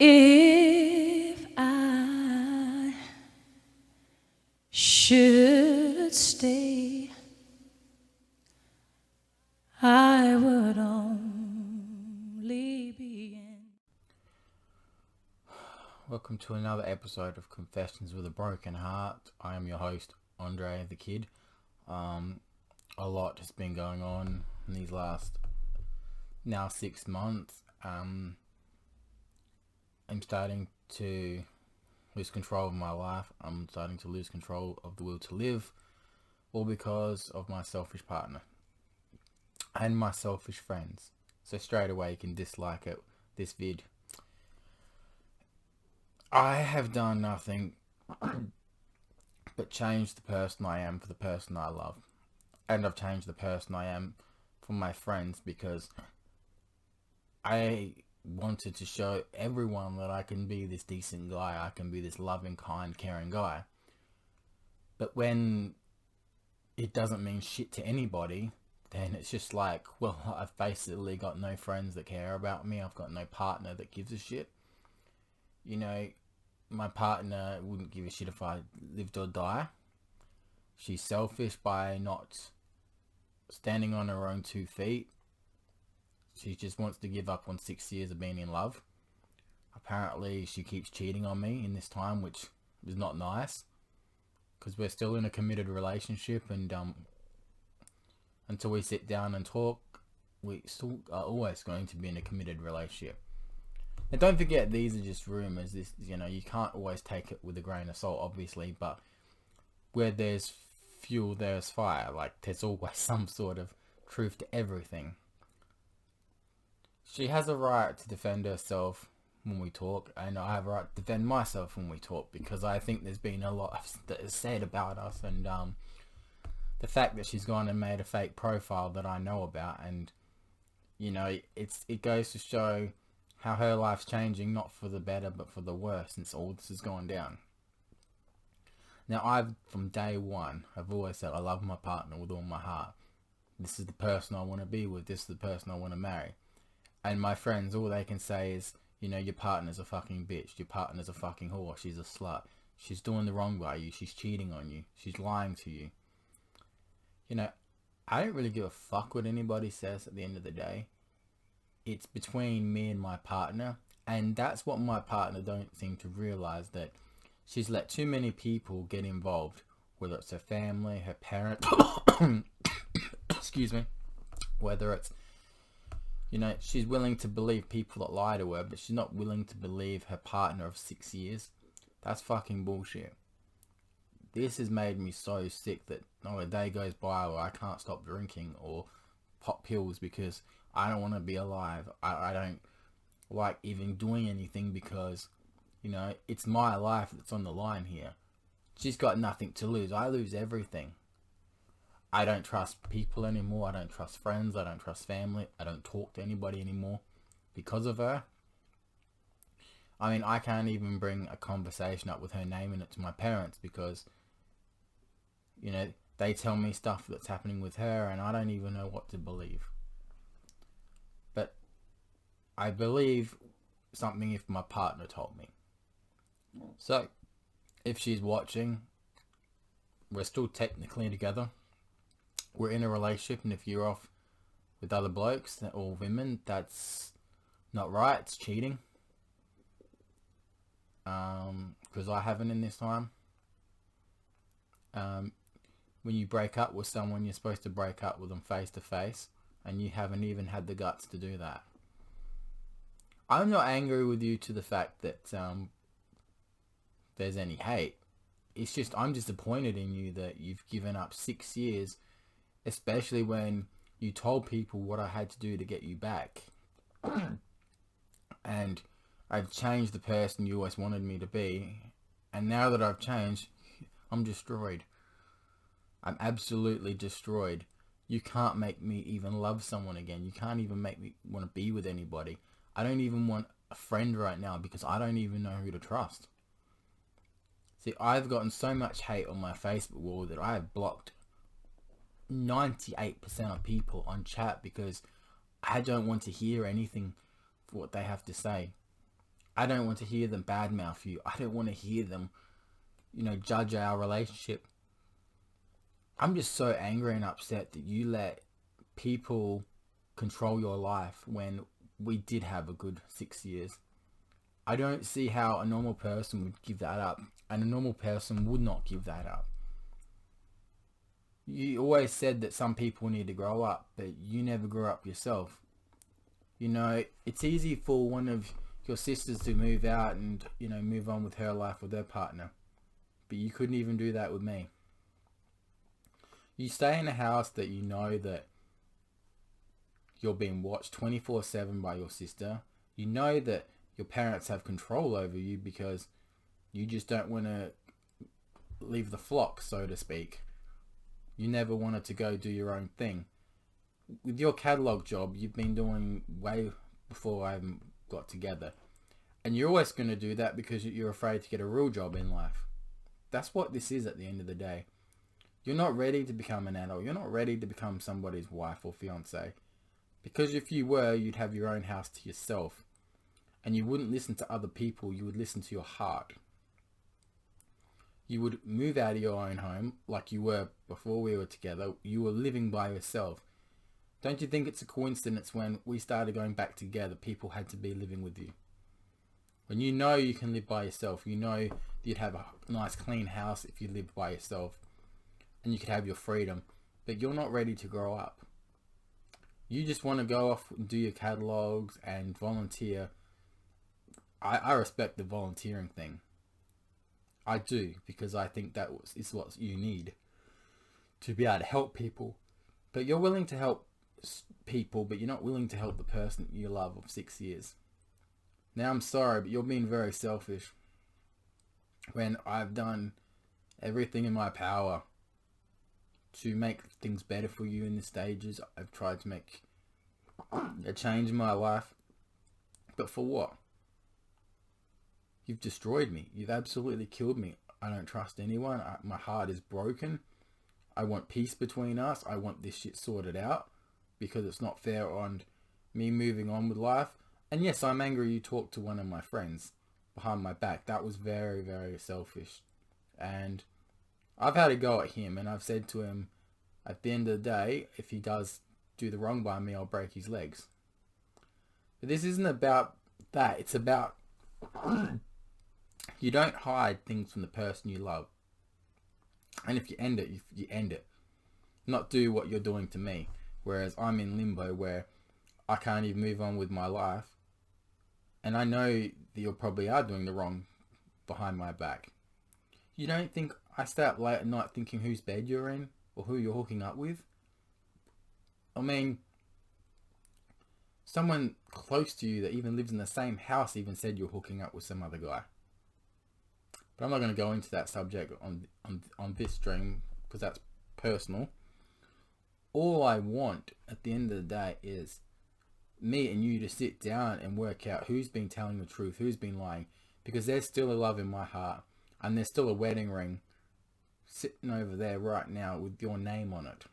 If I should stay, I would only be in. Welcome to another episode of Confessions with a Broken Heart. I am your host, Andre the Kid. A lot has been going on in these last now 6 months. I'm starting to lose control of my life. I'm starting to lose control of the will to live, all because of my selfish partner and my selfish friends. So straight away you can dislike it, this vid. I have done nothing but change the person I am for the person I love. And I've changed the person I am for my friends because I wanted to show everyone that I can be this decent guy. I can be this loving, kind, caring guy. But when it doesn't mean shit to anybody, then it's just like, well, I've basically got no friends that care about me. I've got no partner that gives a shit. You know, my partner wouldn't give a shit if I lived or die. She's selfish by not standing on her own 2 feet. She just wants to give up on 6 years of being in love. Apparently she keeps cheating on me in this time, which is not nice, because we're still in a committed relationship, and until we sit down and talk, we still are always going to be in a committed relationship. Now don't forget, these are just rumors. This, you can't always take it with a grain of salt, obviously, but where there's fuel, there's fire. Like, there's always some sort of truth to everything. She has a right to defend herself when we talk, and I have a right to defend myself when we talk, because I think there's been a lot that is said about us, and the fact that she's gone and made a fake profile that I know about, and it goes to show how her life's changing, not for the better but for the worse, since all this has gone down. Now, from day one, I've always said I love my partner with all my heart. This is the person I want to be with. This is the person I want to marry. And my friends, all they can say is, your partner's a fucking bitch. Your partner's a fucking whore. She's a slut. She's doing the wrong by you. She's cheating on you. She's lying to you. I don't really give a fuck what anybody says at the end of the day. It's between me and my partner. And that's what my partner don't seem to realize, that she's let too many people get involved. Whether it's her family, her parents, excuse me, whether it's, she's willing to believe people that lie to her, but she's not willing to believe her partner of 6 years. That's fucking bullshit. This has made me so sick that not a day goes by where I can't stop drinking or pop pills because I don't want to be alive. I don't like even doing anything because, it's my life that's on the line here. She's got nothing to lose. I lose everything. I don't trust people anymore. I don't trust friends. I don't trust family. I don't talk to anybody anymore because of her. I mean, I can't even bring a conversation up with her naming it to my parents because, they tell me stuff that's happening with her and I don't even know what to believe. But I believe something if my partner told me. So, if she's watching, we're still technically together. We're in a relationship, and if you're off with other blokes or women, that's not right. It's cheating. Because I haven't in this time. When you break up with someone, you're supposed to break up with them face to face, and you haven't even had the guts to do that. I'm not angry with you to the fact that there's any hate. It's just I'm disappointed in you that you've given up 6 years, especially when you told people what I had to do to get you back. And I've changed the person you always wanted me to be, and now that I've changed, I'm destroyed. I'm absolutely destroyed. You can't make me even love someone again. You can't even make me want to be with anybody. I don't even want a friend right now because I don't even know who to trust. See, I've gotten so much hate on my Facebook wall that I have blocked 98% of people on chat because I don't want to hear anything for what they have to say. I don't want to hear them badmouth you. I don't want to hear them, judge our relationship. I'm just so angry and upset that you let people control your life when we did have a good 6 years. I don't see how a normal person would give that up, and a normal person would not give that up. You always said that some people need to grow up, but you never grew up yourself. It's easy for one of your sisters to move out and, move on with her life with her partner. But you couldn't even do that with me. You stay in a house that you know that you're being watched 24/7 by your sister. You know that your parents have control over you because you just don't want to leave the flock, so to speak. You never wanted to go do your own thing. With your catalogue job, you've been doing way before I got together. And you're always going to do that because you're afraid to get a real job in life. That's what this is at the end of the day. You're not ready to become an adult. You're not ready to become somebody's wife or fiance. Because if you were, you'd have your own house to yourself. And you wouldn't listen to other people. You would listen to your heart. You would move out of your own home like you were before we were together. You were living by yourself. Don't you think it's a coincidence when we started going back together, people had to be living with you? When you know you can live by yourself, you know you'd have a nice clean house if you lived by yourself, and you could have your freedom, but you're not ready to grow up. You just want to go off and do your catalogs and volunteer. I respect the volunteering thing. I do, because I think that is what you need to be able to help people. But you're willing to help people, but you're not willing to help the person you love of 6 years. Now, I'm sorry, but you're being very selfish. When I've done everything in my power to make things better for you in the stages, I've tried to make a change in my life. But for what? You've destroyed me. You've absolutely killed me. I don't trust anyone. My heart is broken. I want peace between us. I want this shit sorted out because it's not fair on me moving on with life. And yes, I'm angry you talked to one of my friends behind my back. That was very, very selfish. And I've had a go at him, and I've said to him, at the end of the day, if he does do the wrong by me, I'll break his legs. But this isn't about that. It's about you don't hide things from the person you love. And if you end it, you end it. Not do what you're doing to me. Whereas I'm in limbo where I can't even move on with my life. And I know that you probably are doing the wrong behind my back. You don't think I stay up late at night thinking whose bed you're in or who you're hooking up with? I mean, someone close to you that even lives in the same house even said you're hooking up with some other guy. But I'm not going to go into that subject on this stream because that's personal. All I want at the end of the day is me and you to sit down and work out who's been telling the truth, who's been lying, because there's still a love in my heart, and there's still a wedding ring sitting over there right now with your name on it,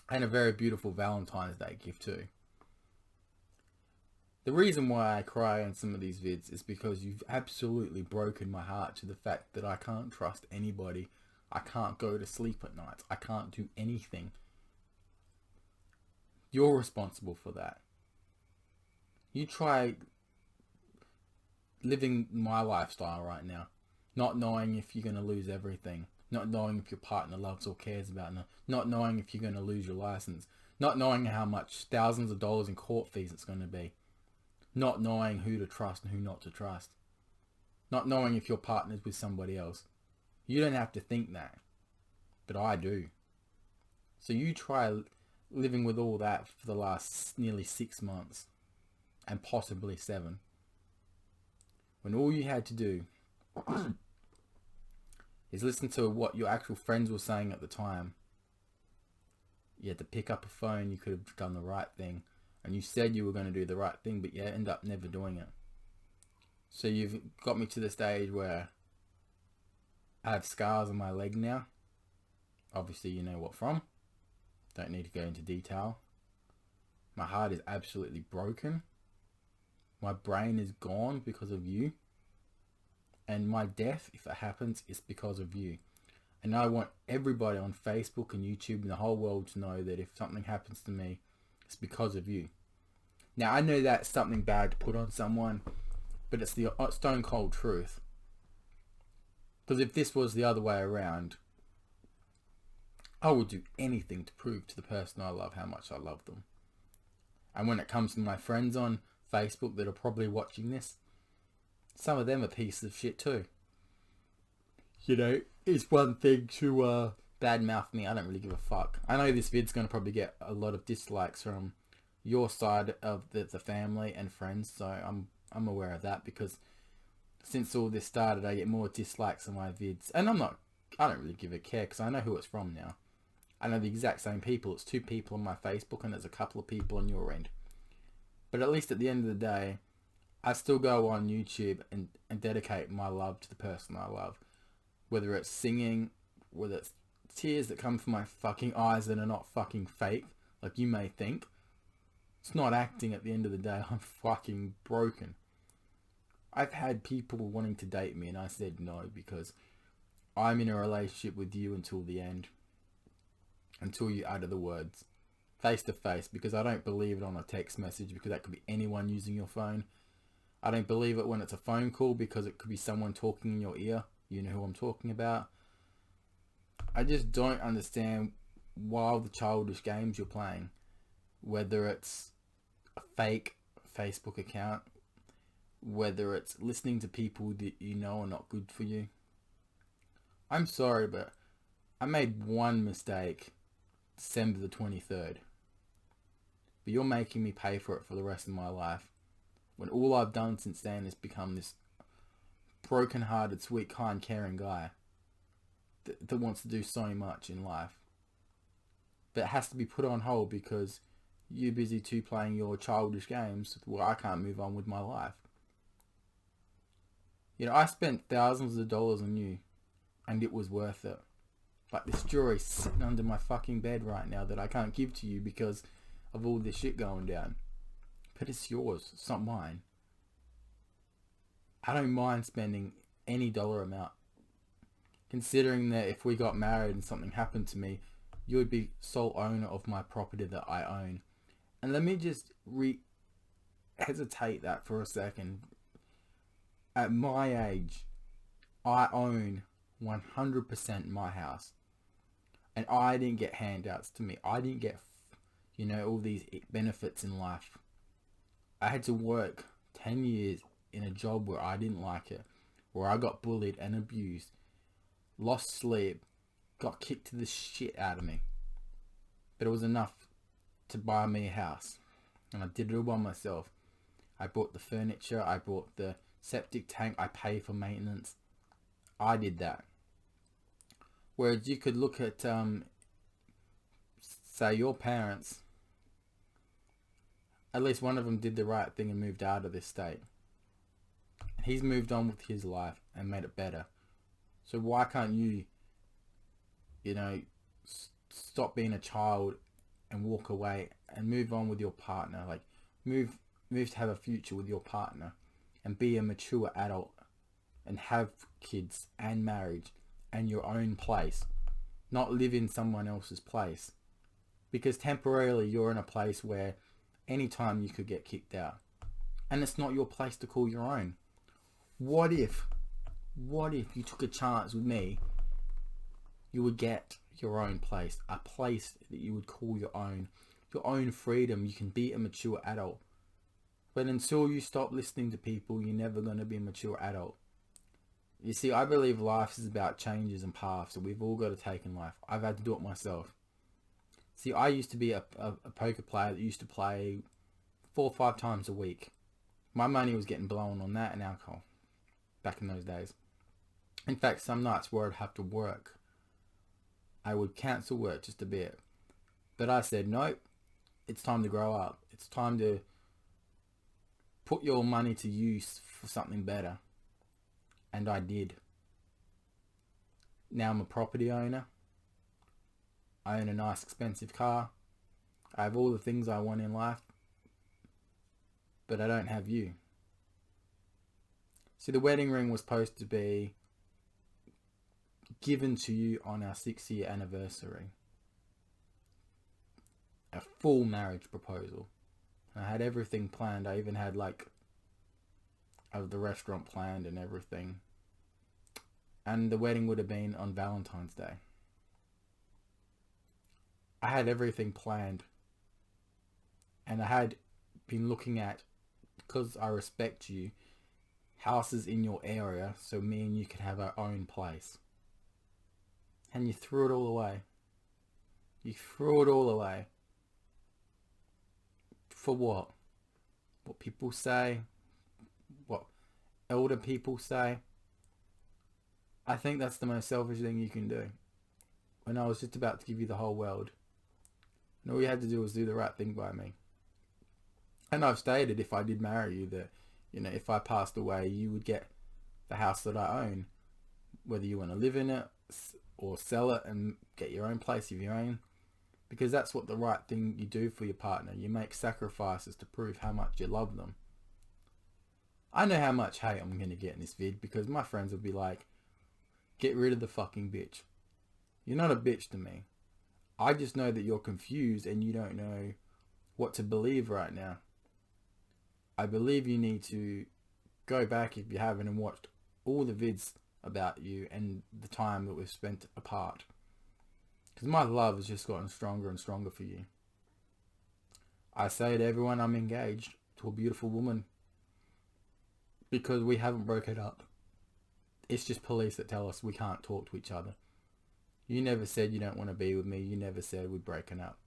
and a very beautiful Valentine's Day gift too. The reason why I cry on some of these vids is because you've absolutely broken my heart to the fact that I can't trust anybody. I can't go to sleep at night. I can't do anything. You're responsible for that. You try living my lifestyle right now, not knowing if you're going to lose everything, not knowing if your partner loves or cares about it, not knowing if you're going to lose your license, not knowing how much thousands of dollars in court fees it's going to be, not knowing who to trust and who not to trust, not knowing if your partner's with somebody else. You don't have to think that, but I do. So you try living with all that for the last nearly 6 months and possibly 7, when all you had to do is listen to what your actual friends were saying at the time. You had to pick up a phone. You could have done the right thing, and you said you were going to do the right thing, but you end up never doing it. So you've got me to the stage where I have scars on my leg now. Obviously you know what from. Don't need to go into detail. My heart is absolutely broken. My brain is gone because of you. And my death, if it happens, is because of you. And I want everybody on Facebook and YouTube and the whole world to know that if something happens to me, it's because of you. Now, I know that's something bad to put on someone, but it's the stone cold truth. Because if this was the other way around, I would do anything to prove to the person I love how much I love them. And when it comes to my friends on Facebook that are probably watching this, some of them are pieces of shit too. You know, it's one thing to badmouth me. I don't really give a fuck. I know this vid's going to probably get a lot of dislikes from your side of the family and friends, so I'm aware of that, because since all this started, I get more dislikes on my vids. And I don't really give a care, because I know who it's from now. I know the exact same people. It's 2 people on my Facebook, and there's a couple of people on your end. But at least at the end of the day, I still go on YouTube and dedicate my love to the person I love. Whether it's singing, whether it's tears that come from my fucking eyes that are not fucking fake, like you may think. It's not acting at the end of the day. I'm fucking broken. I've had people wanting to date me and I said no, because I'm in a relationship with you until the end. Until you utter the words face to face, because I don't believe it on a text message, because that could be anyone using your phone. I don't believe it when it's a phone call, because it could be someone talking in your ear. You know who I'm talking about. I just don't understand why the childish games you're playing. Whether it's a fake Facebook account, whether it's listening to people that you know are not good for you. I'm sorry, but I made one mistake December the 23rd. But you're making me pay for it for the rest of my life, when all I've done since then is become this broken-hearted, sweet, kind, caring guy that wants to do so much in life. But it has to be put on hold because you're busy too playing your childish games where I can't move on with my life. You know, I spent thousands of dollars on you, and it was worth it. Like this jewelry sitting under my fucking bed right now that I can't give to you because of all this shit going down. But it's yours, it's not mine. I don't mind spending any dollar amount. Considering that if we got married and something happened to me, you would be sole owner of my property that I own. And let me just hesitate that for a second. At my age, I own 100% my house. And I didn't get handouts to me. I didn't get, all these benefits in life. I had to work 10 years in a job where I didn't like it, where I got bullied and abused, lost sleep, got kicked to the shit out of me. But it was enough to buy me a house. And I did it all by myself. I bought the furniture, I bought the septic tank, I paid for maintenance. I did that. Whereas you could look at, say, your parents. At least one of them did the right thing and moved out of this state. He's moved on with his life and made it better. So why can't you, stop being a child and walk away and move on with your partner? Like, move to have a future with your partner and be a mature adult and have kids and marriage and your own place. Not live in someone else's place. Because temporarily you're in a place where anytime you could get kicked out. And it's not your place to call your own. What if you took a chance with me, you would get your own place, a place that you would call your own freedom. You can be a mature adult. But until you stop listening to people, you're never going to be a mature adult. You see, I believe life is about changes and paths that we've all got to take in life. I've had to do it myself. See, I used to be a poker player that used to play 4 or 5 times a week. My money was getting blown on that and alcohol back in those days. In fact, some nights where I'd have to work, I would cancel work just a bit. But I said, nope, it's time to grow up. It's time to put your money to use for something better. And I did. Now I'm a property owner. I own a nice expensive car. I have all the things I want in life. But I don't have you. See, the wedding ring was supposed to be given to you on our 6-year anniversary. A full marriage proposal. I had everything planned. I even had the restaurant planned and everything. And the wedding would have been on Valentine's Day. I had everything planned. And I had been looking at, because I respect you, houses in your area so me and you could have our own place. And you threw it all away. You threw it all away. For what? What people say? What elder people say? I think that's the most selfish thing you can do. When I was just about to give you the whole world, and all you had to do was do the right thing by me. And I've stated, if I did marry you, that, if I passed away, you would get the house that I own. Whether you want to live in it or sell it and get your own place of your own. Because that's what the right thing you do for your partner. You make sacrifices to prove how much you love them. I know how much hate I'm going to get in this vid, because my friends will be like, get rid of the fucking bitch. You're not a bitch to me. I just know that you're confused and you don't know what to believe right now. I believe you need to go back, if you haven't, and watched all the vids about you and the time that we've spent apart. Because my love has just gotten stronger and stronger for you. I say to everyone, I'm engaged to a beautiful woman. Because we haven't broken up. It's just police that tell us we can't talk to each other. You never said you don't want to be with me. You never said we'd broken up.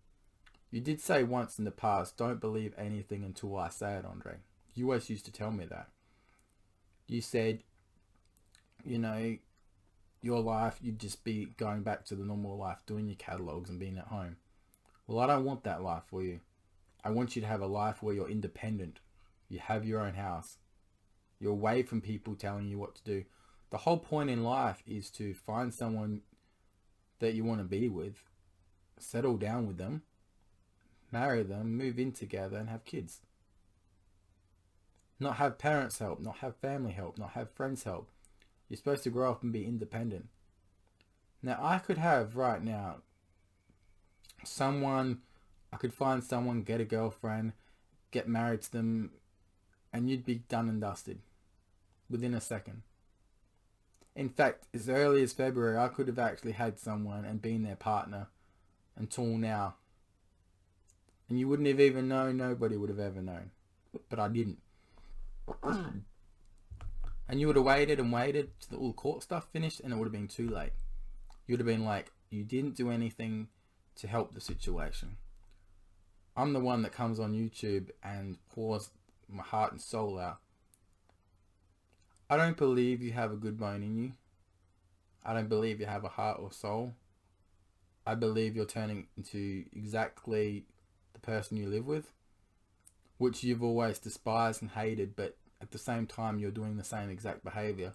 You did say once in the past, don't believe anything until I say it, Andre. You always used to tell me that. You said, your life, you'd just be going back to the normal life, doing your catalogs and being at home. Well, I don't want that life for you. I want you to have a life where you're independent. You have your own house. You're away from people telling you what to do. The whole point in life is to find someone that you want to be with, settle down with them, marry them, move in together and have kids. Not have parents help, not have family help, not have friends help. You're supposed to grow up and be independent. Now, I could have right now I could find someone, get a girlfriend, get married to them, and you'd be done and dusted within a second. In fact, as early as February, I could have actually had someone and been their partner until now. And you wouldn't have even known, nobody would have ever known. But I didn't. And you would have waited and waited till all the court stuff finished, and it would have been too late. You would have been like, you didn't do anything to help the situation. I'm the one that comes on YouTube and pours my heart and soul out. I don't believe you have a good bone in you. I don't believe you have a heart or soul. I believe you're turning into exactly the person you live with, which you've always despised and hated, but at the same time you're doing the same exact behavior.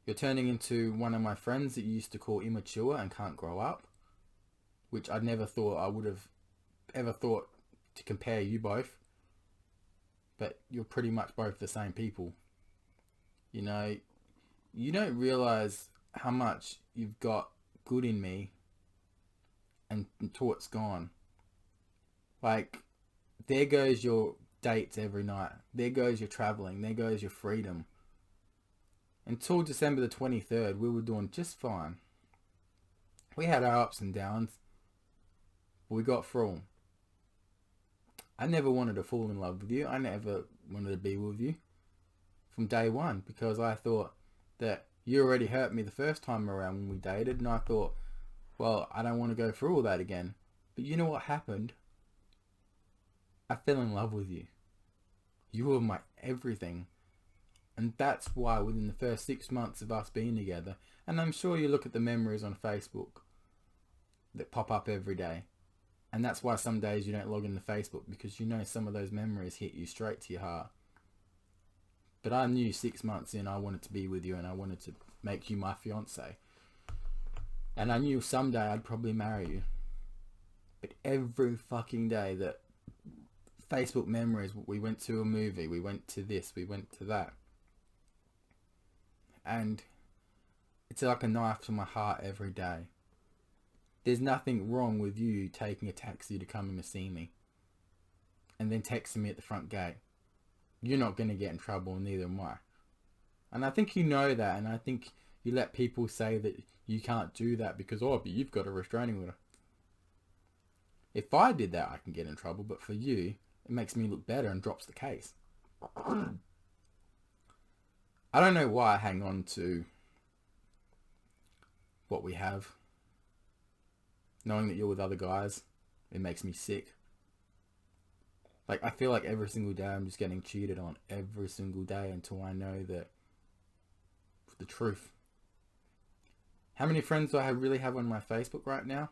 You're turning into one of my friends that you used to call immature and can't grow up, which I never thought I would have ever thought to compare you both, but you're pretty much both the same people. You don't realize how much you've got good in me until it's gone. Like, there goes your dates every night. There goes your traveling. There goes your freedom. Until December the 23rd, we were doing just fine. We had our ups and downs, but we got through them. I never wanted to fall in love with you. I never wanted to be with you from day one, because I thought that you already hurt me the first time around when we dated, and I thought, well, I don't want to go through all that again. But you know what happened? I fell in love with you. You were my everything. And that's why within the first 6 months of us being together, and I'm sure you look at the memories on Facebook that pop up every day, and that's why some days you don't log into Facebook, because you know some of those memories hit you straight to your heart. But I knew 6 months in I wanted to be with you, and I wanted to make you my fiance. And I knew someday I'd probably marry you. But every fucking day that Facebook memories, we went to a movie, we went to this, we went to that. and it's like a knife to my heart every day. There's nothing wrong with you taking a taxi to come in to see me and then texting me at the front gate. You're not going to get in trouble, and neither am I. And I think you know that, and I think you let people say that you can't do that because, oh, but you've got a restraining order. If I did that, I can get in trouble, but for you, it makes me look better and drops the case. I don't know why I hang on to what we have. Knowing that you're with other guys, it makes me sick. Like, I feel like every single day I'm just getting cheated on every single day until I know that the truth. How many friends do I really have on my Facebook right now?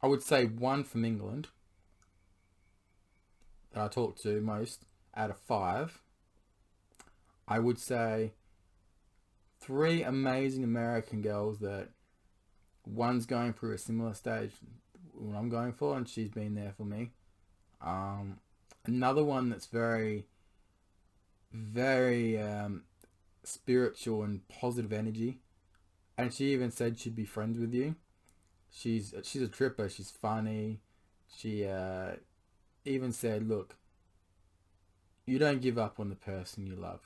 I would say one from England that I talk to most out of 5. I would say 3 amazing American girls that one's going through a similar stage what I'm going for, and she's been there for me. Another one that's very, very spiritual and positive energy, and she even said she'd be friends with you. She's a tripper. She's funny. She even said, look, you don't give up on the person you love.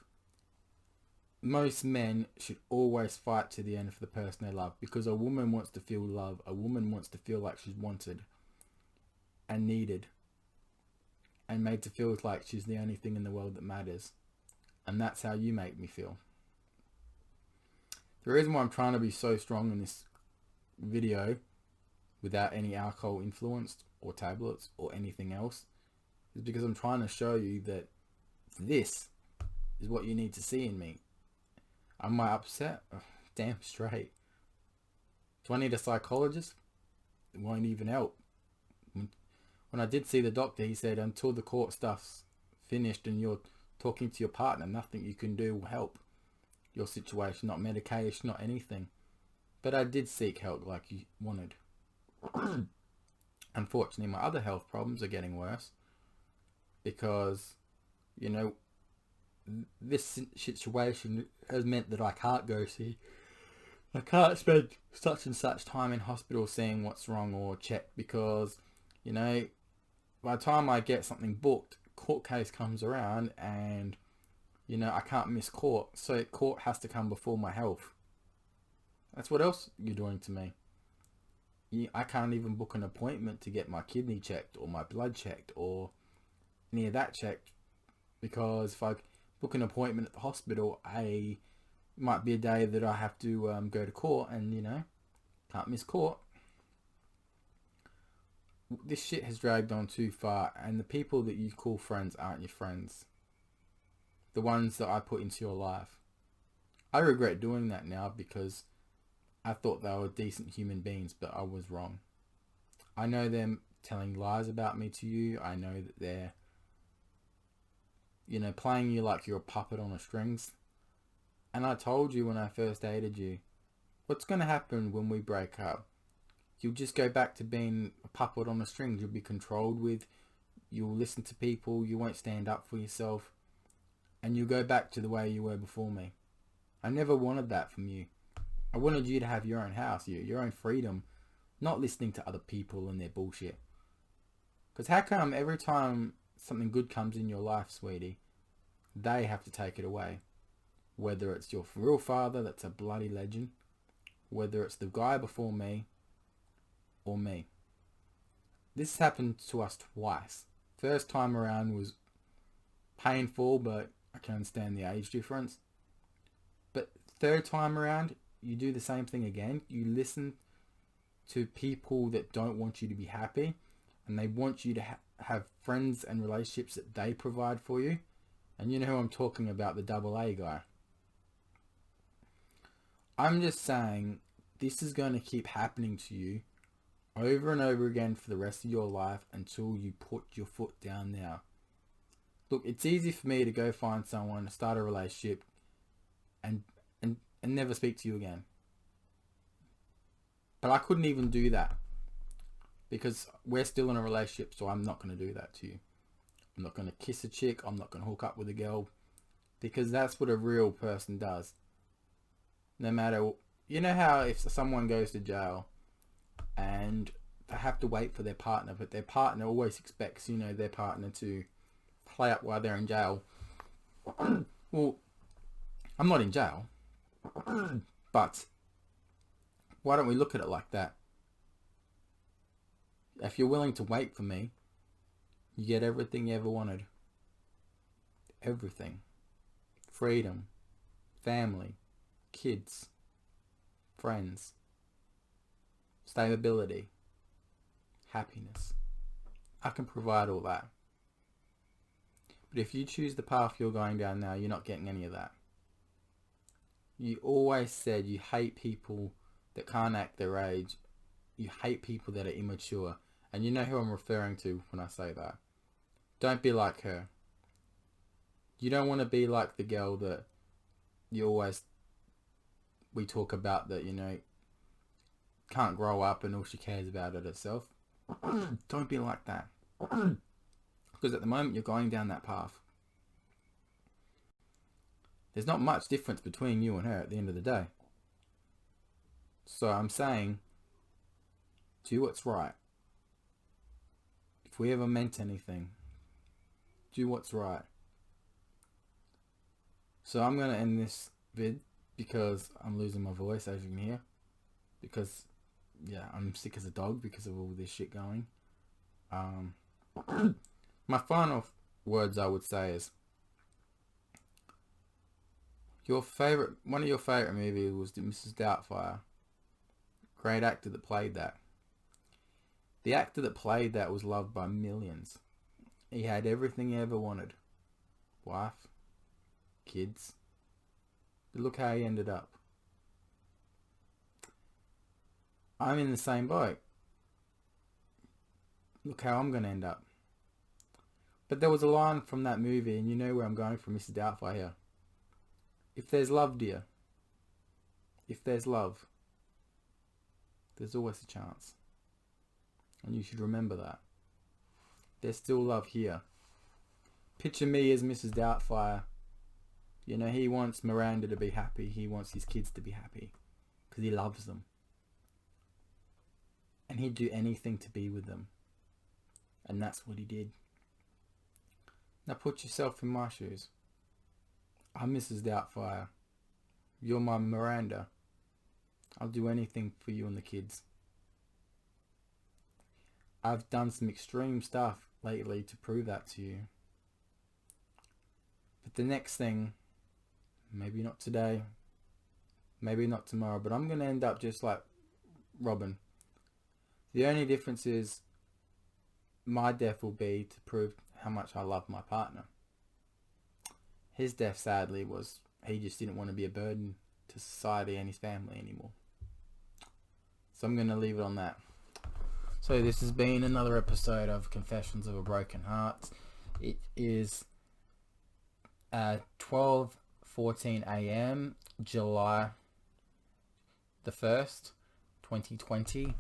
Most men should always fight to the end for the person they love, because a woman wants to feel love. A woman wants to feel like she's wanted and needed and made to feel like she's the only thing in the world that matters. And that's how you make me feel. The reason why I'm trying to be so strong in this video without any alcohol influenced or tablets or anything else is because I'm trying to show you that this is what you need to see in me. Am I upset? Oh, damn straight. Do I need a psychologist? It won't even help. When I did see the doctor, he said until the court stuff's finished and you're talking to your partner, nothing you can do will help your situation. Not medication, not anything. But I did seek help like you wanted. Unfortunately, my other health problems are getting worse because, you know, this situation has meant that I can't I can't spend such and such time in hospital seeing what's wrong or check because, you know, by the time I get something booked, court case comes around and, you know, I can't miss court. So court has to come before my health. That's what else you're doing to me. I can't even book an appointment to get my kidney checked or my blood checked or any of that checked because if I book an appointment at the hospital, it might be a day that I have to go to court and, you know, can't miss court. This shit has dragged on too far, and the people that you call friends aren't your friends. The ones that I put into your life. I regret doing that now because I thought they were decent human beings, but I was wrong. I know them telling lies about me to you. I know that they're, you know, playing you like you're a puppet on a strings. And I told you when I first dated you, what's going to happen when we break up? You'll just go back to being a puppet on a string. You'll be controlled with, you'll listen to people, you won't stand up for yourself, and you'll go back to the way you were before me. I never wanted that from you. I wanted you to have your own house, your own freedom, not listening to other people and their bullshit. Because how come every time something good comes in your life, sweetie, they have to take it away? Whether it's your real father that's a bloody legend, whether it's the guy before me, or me. This happened to us twice. First time around was painful, but I can understand the age difference. But third time around, you do the same thing again. You listen to people that don't want you to be happy, and they want you to have friends and relationships that they provide for you. And you know who I'm talking about, the AA guy. I'm just saying, this is going to keep happening to you over and over again for the rest of your life until you put your foot down now. Look, it's easy for me to go find someone, start a relationship, and never speak to you again. But I couldn't even do that because we're still in a relationship, so I'm not going to do that to you. I'm not going to kiss a chick. I'm not going to hook up with a girl. Because that's what a real person does. No matter... You know how if someone goes to jail and they have to wait for their partner, but their partner always expects, their partner to play up while they're in jail. Well, I'm not in jail. But why don't we look at it like that? If you're willing to wait for me, you get everything you ever wanted. Everything. Freedom. Family. Kids. Friends. Stability. Happiness. I can provide all that. But if you choose the path you're going down now, you're not getting any of that. You always said you hate people that can't act their age. You hate people that are immature. And you know who I'm referring to when I say that. Don't be like her. You don't want to be like the girl that we talk about that, can't grow up and all she cares about is herself. Don't be like that. Because at the moment you're going down that path. There's not much difference between you and her at the end of the day. So I'm saying, do what's right. If we ever meant anything, do what's right. So I'm going to end this vid because I'm losing my voice, as you can hear. Because, yeah, I'm sick as a dog because of all this shit going. My final words I would say is, one of your favourite movies was Mrs. Doubtfire. Great actor that played that. The actor that played that was loved by millions. He had everything he ever wanted. Wife. Kids. But look how he ended up. I'm in the same boat. Look how I'm going to end up. But there was a line from that movie, and you know where I'm going from Mrs. Doubtfire here. If there's love, dear. If there's love. There's always a chance. And you should remember that. There's still love here. Picture me as Mrs. Doubtfire. He wants Miranda to be happy. He wants his kids to be happy. Because he loves them. And he'd do anything to be with them. And that's what he did. Now put yourself in my shoes. I'm Mrs. Doubtfire. You're my Miranda. I'll do anything for you and the kids. I've done some extreme stuff lately to prove that to you. But the next thing, maybe not today, maybe not tomorrow, but I'm going to end up just like Robin. The only difference is my death will be to prove how much I love my partner. His death, sadly, was he just didn't want to be a burden to society and his family anymore. So I'm going to leave it on that. So this has been another episode of Confessions of a Broken Heart. It is 12:14 a.m. July the 1st, 2020.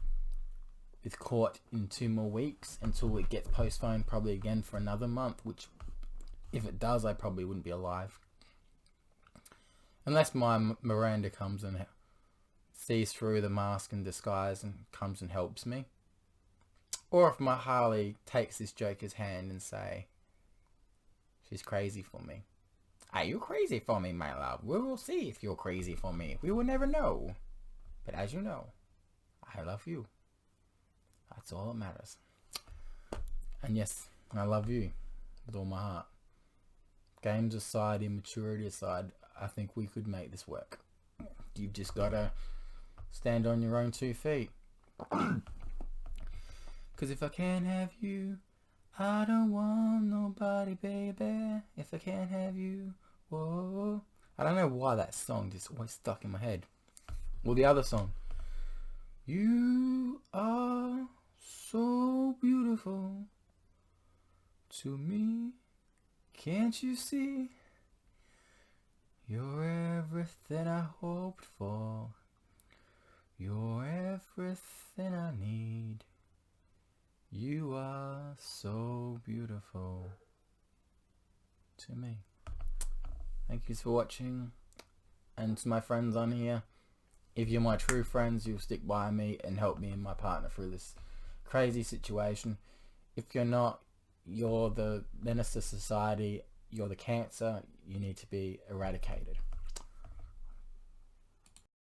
With court in 2 more weeks until it gets postponed probably again for another month, which if it does, I probably wouldn't be alive. Unless my Miranda comes and sees through the mask and disguise and comes and helps me. Or if my Harley takes this Joker's hand and say, she's crazy for me. Are you crazy for me, my love? We will see if you're crazy for me. We will never know. But as you know, I love you. That's all that matters. And yes, I love you with all my heart. Games aside, immaturity aside, I think we could make this work. You've just got to stand on your own 2 feet. Because if I can't have you, I don't want nobody, baby. If I can't have you, whoa. I don't know why that song just always stuck in my head. Or the other song. You are so beautiful to me. Can't you see? You're everything I hoped for. You're everything I need. You are so beautiful. to me. Thank you for watching. And to my friends on here, if you're my true friends, you'll stick by me and help me and my partner through this crazy situation. If you're not, you're the menace to society, you're the cancer, you need to be eradicated.